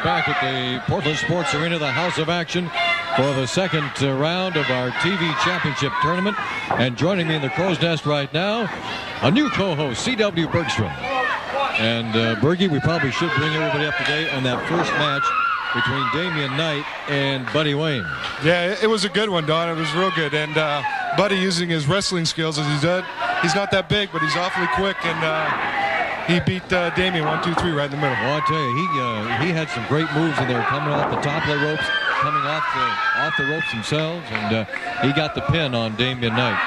we're back at the Portland Sports Arena, the house of action, for the second round of our TV championship tournament. And joining me in the crow's nest right now, a new co-host, C.W. Bergstrom. And Bergie, we probably should bring everybody up to date on that first match between Damian Knight and Buddy Wayne. Yeah, it was a good one, Don. It was real good. And Buddy, using his wrestling skills as he did, he's not that big, but he's awfully quick, and he beat Damian 1-2-3 right in the middle. Well, I tell you, he had some great moves in there, coming off the top of the ropes, coming off the ropes themselves, and he got the pin on Damian Knight.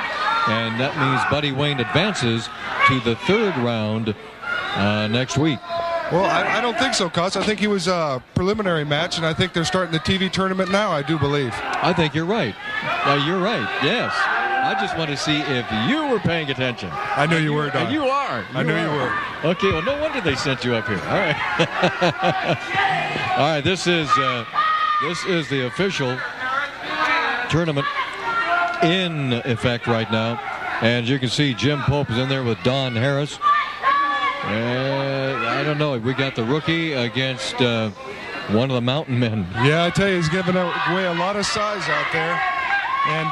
And that means Buddy Wayne advances to the third round next week. Well, I don't think so, Cos. I think he was a preliminary match, and I think they're starting the TV tournament now, I do believe. I think you're right. You're right, yes. I just want to see if you were paying attention. I knew you were, Don. You are. I knew you were. Okay, well, no wonder they sent you up here. All right. All right, this is the official tournament in effect right now. And you can see Jim Pope is in there with Don Harris. I don't know. We got the rookie against one of the mountain men. Yeah, I tell you, he's giving away a lot of size out there. And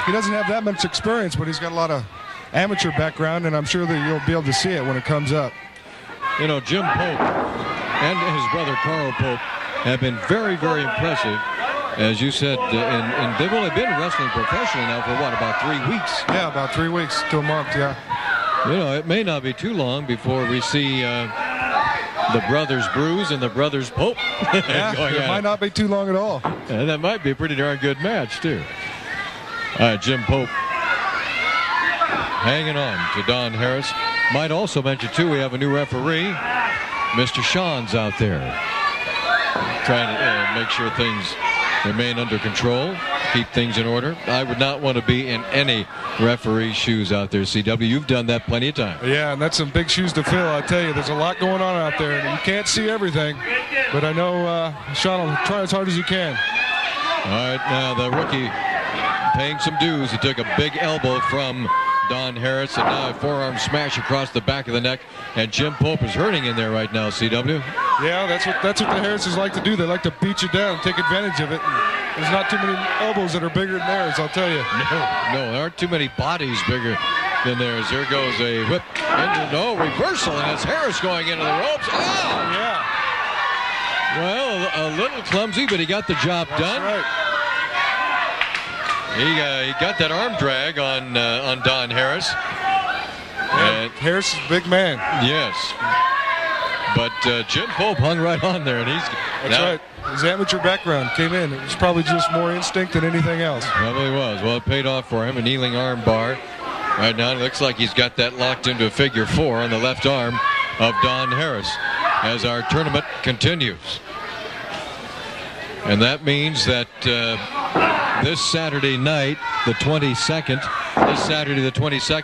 he doesn't have that much experience, but he's got a lot of amateur background, and I'm sure that you'll be able to see it when it comes up. You know, Jim Pope and his brother Carl Pope have been very, very impressive. As you said, and they've only been wrestling professionally now for, what, about 3 weeks? Yeah, about 3 weeks to a month, yeah. You know, it may not be too long before we see the brothers Bruce and the brothers Pope. Yeah, it might not be too long at all. And that might be a pretty darn good match, too. Jim Pope hanging on to Don Harris. Might also mention, too, we have a new referee. Mr. Sean's out there trying to make sure things remain under control, keep things in order. I would not want to be in any referee's shoes out there, CW. You've done that plenty of times. Yeah, and that's some big shoes to fill, I tell you. There's a lot going on out there, and you can't see everything. But I know Sean will try as hard as he can. All right, now the rookie paying some dues. He took a big elbow from Don Harris, and now a forearm smash across the back of the neck. And Jim Pope is hurting in there right now, CW. Yeah, that's what the Harrises like to do. They like to beat you down, take advantage of it. And there's not too many elbows that are bigger than theirs, I'll tell you. No, there aren't too many bodies bigger than theirs. There goes a whip. Reversal, and it's Harris going into the ropes. Oh, yeah. Well, a little clumsy, but he got the job done. That's right. He got that arm drag on Don Harris. Yeah, Harris is a big man. Yes. But Jim Pope hung right on there, and That's right. His amateur background came in. It was probably just more instinct than anything else. Probably was. Well, it paid off for him. A kneeling arm bar. Right now, it looks like he's got that locked into a figure 4 on the left arm of Don Harris as our tournament continues. And that means that this Saturday night, the 22nd,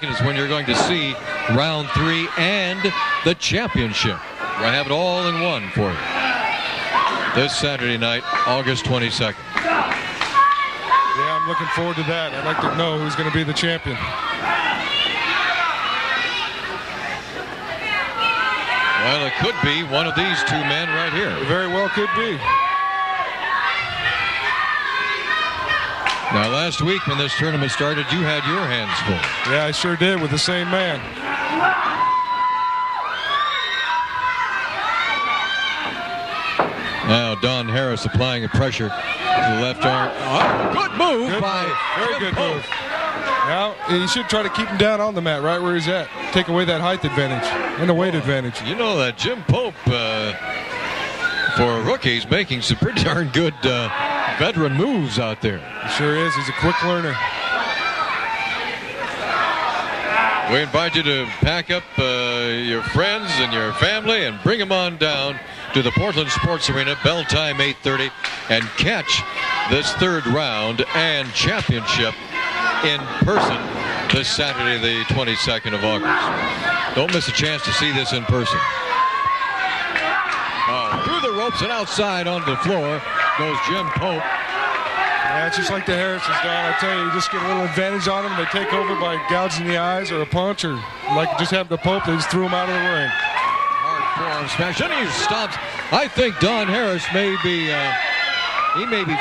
is when you're going to see round 3 and the championship. I have it all in one for you. This Saturday night, August 22nd. Yeah, I'm looking forward to that. I'd like to know who's going to be the champion. Well, it could be one of these two men right here. It very well could be. Now, last week when this tournament started, you had your hands full. Yeah, I sure did, with the same man. Now, Don Harris applying a pressure to the left arm. Oh, good move. Very good move. Now, he should try to keep him down on the mat, right where he's at. Take away that height advantage and the weight advantage. You know that Jim Pope, for rookies, making some pretty darn good veteran moves out there. He sure is. He's a quick learner. We invite you to pack up your friends and your family and bring them on down to the Portland Sports Arena, bell time 8:30, and catch this third round and championship in person this Saturday, the 22nd of August. Don't miss a chance to see this in person. Through the ropes and outside onto the floor goes Jim Pope. Yeah, it's just like the Harrisons, Don. I tell you, you just get a little advantage on them. They take over by gouging the eyes or a punch, or like just have the Pope, they just threw him out of the ring. Hard forearm smash, and he stops. I think Don Harris may be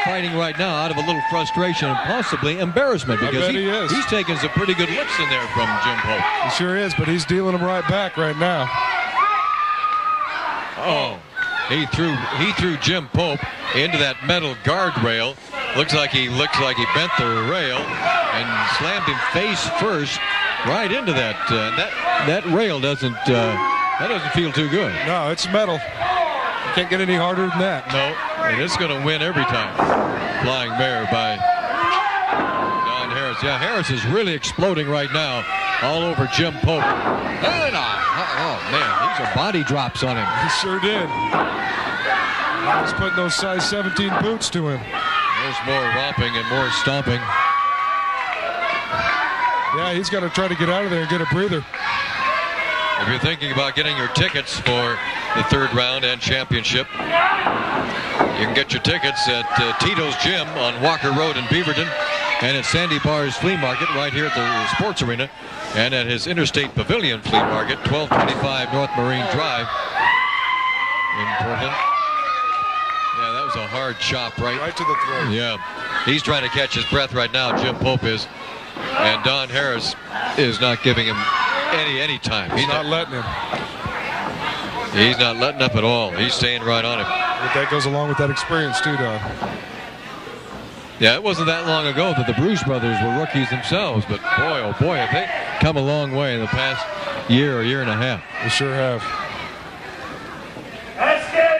fighting right now out of a little frustration and possibly embarrassment, because he's taking some pretty good licks in there from Jim Pope. He sure is, but he's dealing them right back right now. Oh, he threw Jim Pope into that metal guardrail. Looks like he bent the rail and slammed him face first right into that. That rail doesn't feel too good. No, it's metal. You can't get any harder than that. No, and it's going to win every time. Flying mare by Don Harris. Yeah, Harris is really exploding right now all over Jim Pope. And, oh, man, these are body drops on him. He sure did. He's putting those size 17 boots to him. There's more romping and more stomping. Yeah, he's got to try to get out of there and get a breather. If you're thinking about getting your tickets for the third round and championship, you can get your tickets at Tito's Gym on Walker Road in Beaverton, and at Sandy Barr's Flea Market right here at the Sports Arena, and at his Interstate Pavilion Flea Market, 1225 North Marine Drive in Portland. Yeah, that was a hard chop right to the throat. Yeah, he's trying to catch his breath right now, Jim Pope is, and Don Harris is not giving him any time. He's not letting him. He's not letting up at all. He's staying right on him. But that goes along with that experience too, Don. Yeah, it wasn't that long ago that the Bruce brothers were rookies themselves, but boy, oh boy, have they come a long way in the past year or year and a half. They sure have.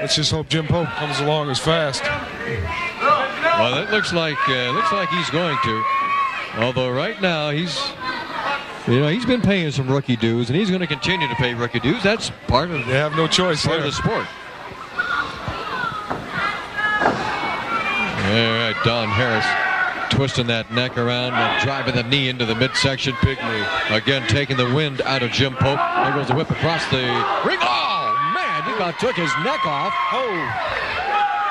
Let's just hope Jim Pope comes along as fast. Well, it looks like he's going to. Although right now he's been paying some rookie dues, and he's going to continue to pay rookie dues. That's part of. They have no choice. Part of the sport. All right, Don Harris twisting that neck around and driving the knee into the midsection. Big knee. Again, taking the wind out of Jim Pope. There goes the whip across the ring. Oh, man, he about took his neck off. Oh.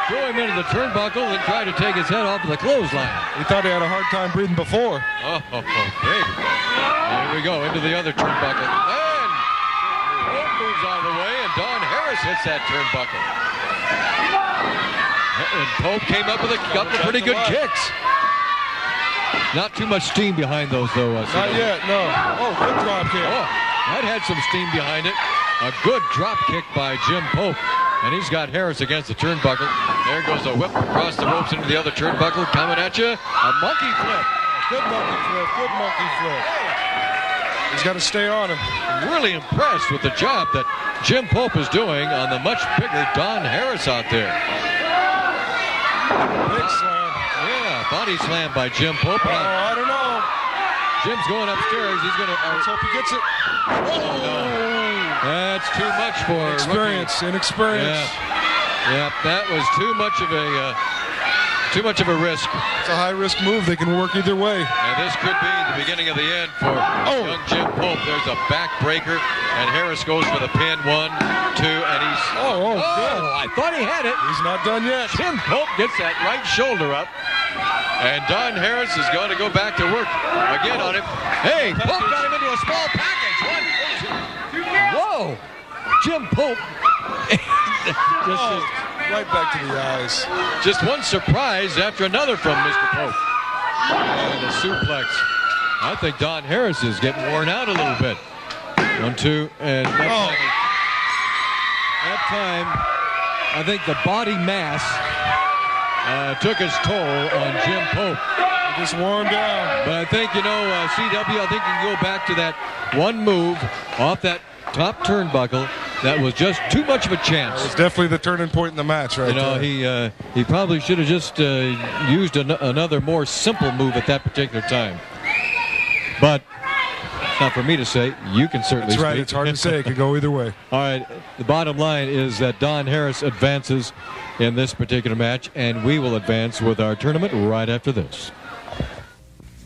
Threw him into the turnbuckle and tried to take his head off of the clothesline. He thought he had a hard time breathing before. Oh, baby. Here we go, into the other turnbuckle. And Pope moves out of the way, and Don Harris hits that turnbuckle. And Pope came up with a couple of pretty good kicks. Not too much steam behind those, though. Not yet, no. Oh, good drop kick. Oh, that had some steam behind it. A good drop kick by Jim Pope. And he's got Harris against the turnbuckle. There goes a whip across the ropes into the other turnbuckle. Coming at you. A monkey flip. Good monkey flip. Good monkey flip. He's got to stay on him. I'm really impressed with the job that Jim Pope is doing on the much bigger Don Harris out there. Big slam. Yeah, body slam by Jim Pope. Oh, I don't know. Jim's going upstairs. He's going to. Let's hope he gets it. Oh, no. That's too much for inexperience. Yeah, that was too much of a risk. It's a high risk move. They can work either way. And this could be the beginning of the end for young Jim Pope. There's a backbreaker, and Harris goes for the pin. 1, 2, and he's. Oh, good. I thought he had it. He's not done yet. Jim Pope gets that right shoulder up. And Don Harris is going to go back to work again on him. Hey, Pope got him into a small package. 1, 2. Whoa! Jim Pope. Right back to the eyes. Just one surprise after another from Mr. Pope. And a suplex. I think Don Harris is getting worn out a little bit. 1, 2, and that time, I think the body mass took its toll on Jim Pope. He just wore him down. But I think, CW, I think you can go back to that one move off that top turnbuckle. That was just too much of a chance. It was definitely the turning point in the match right there. He probably should have just used another more simple move at that particular time. But it's not for me to say. You can certainly That's right. speak. It's hard to say. It could go either way. All right. The bottom line is that Don Harris advances in this particular match, and we will advance with our tournament right after this.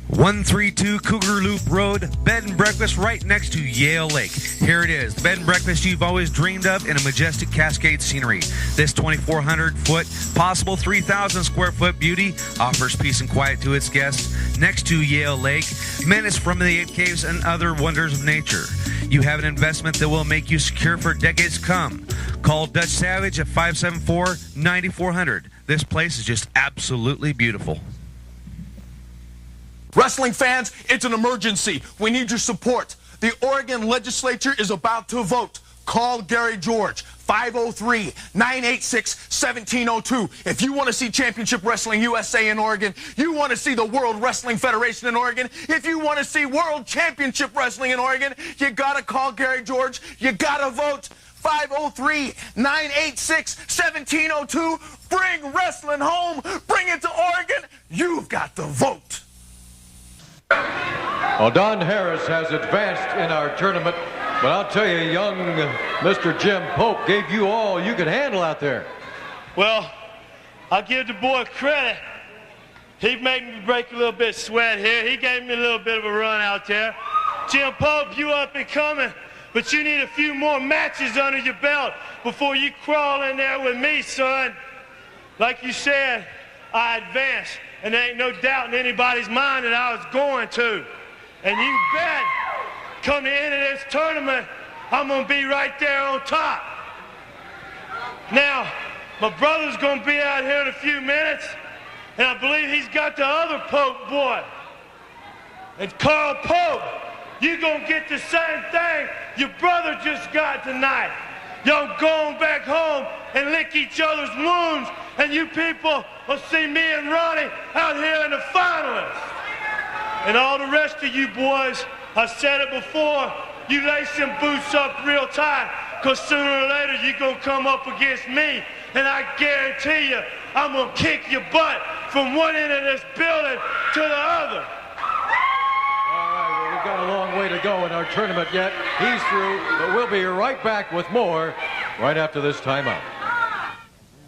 132 Cougar Loop Road, bed and breakfast right next to Yale Lake. Here it is, the bed and breakfast you've always dreamed of in a majestic Cascade scenery. This 2,400-foot, possible 3,000-square-foot beauty offers peace and quiet to its guests next to Yale Lake, menace from the 8 caves and other wonders of nature. You have an investment that will make you secure for decades to come. Call Dutch Savage at 574-9400. This place is just absolutely beautiful. Wrestling fans, it's an emergency. We need your support. The Oregon legislature is about to vote. Call Gary George, 503-986-1702. If you want to see Championship Wrestling USA in Oregon, you want to see the World Wrestling Federation in Oregon, if you want to see World Championship Wrestling in Oregon, you got to call Gary George. You got to vote. 503-986-1702. Bring wrestling home. Bring it to Oregon. You've got to vote. Well, Don Harris has advanced in our tournament, but I'll tell you, young Mr. Jim Pope gave you all you could handle out there. Well, I'll give the boy credit. He made me break a little bit of sweat here. He gave me a little bit of a run out there. Jim Pope, you up and coming, but you need a few more matches under your belt before you crawl in there with me, son. Like you said, I advanced, and there ain't no doubt in anybody's mind that I was going to. And you bet, come the end of this tournament, I'm going to be right there on top. Now, my brother's going to be out here in a few minutes, and I believe he's got the other Pope boy. And Carl Pope, you're going to get the same thing your brother just got tonight. Y'all going back home and lick each other's wounds, and you people will see me and Ronnie out here in the finalists. And all the rest of you boys, I said it before, you lace them boots up real tight, because sooner or later you're going to come up against me, and I guarantee you, I'm going to kick your butt from one end of this building to the other. All right, well, we've got a long way to go in our tournament yet. He's through, but we'll be right back with more right after this timeout.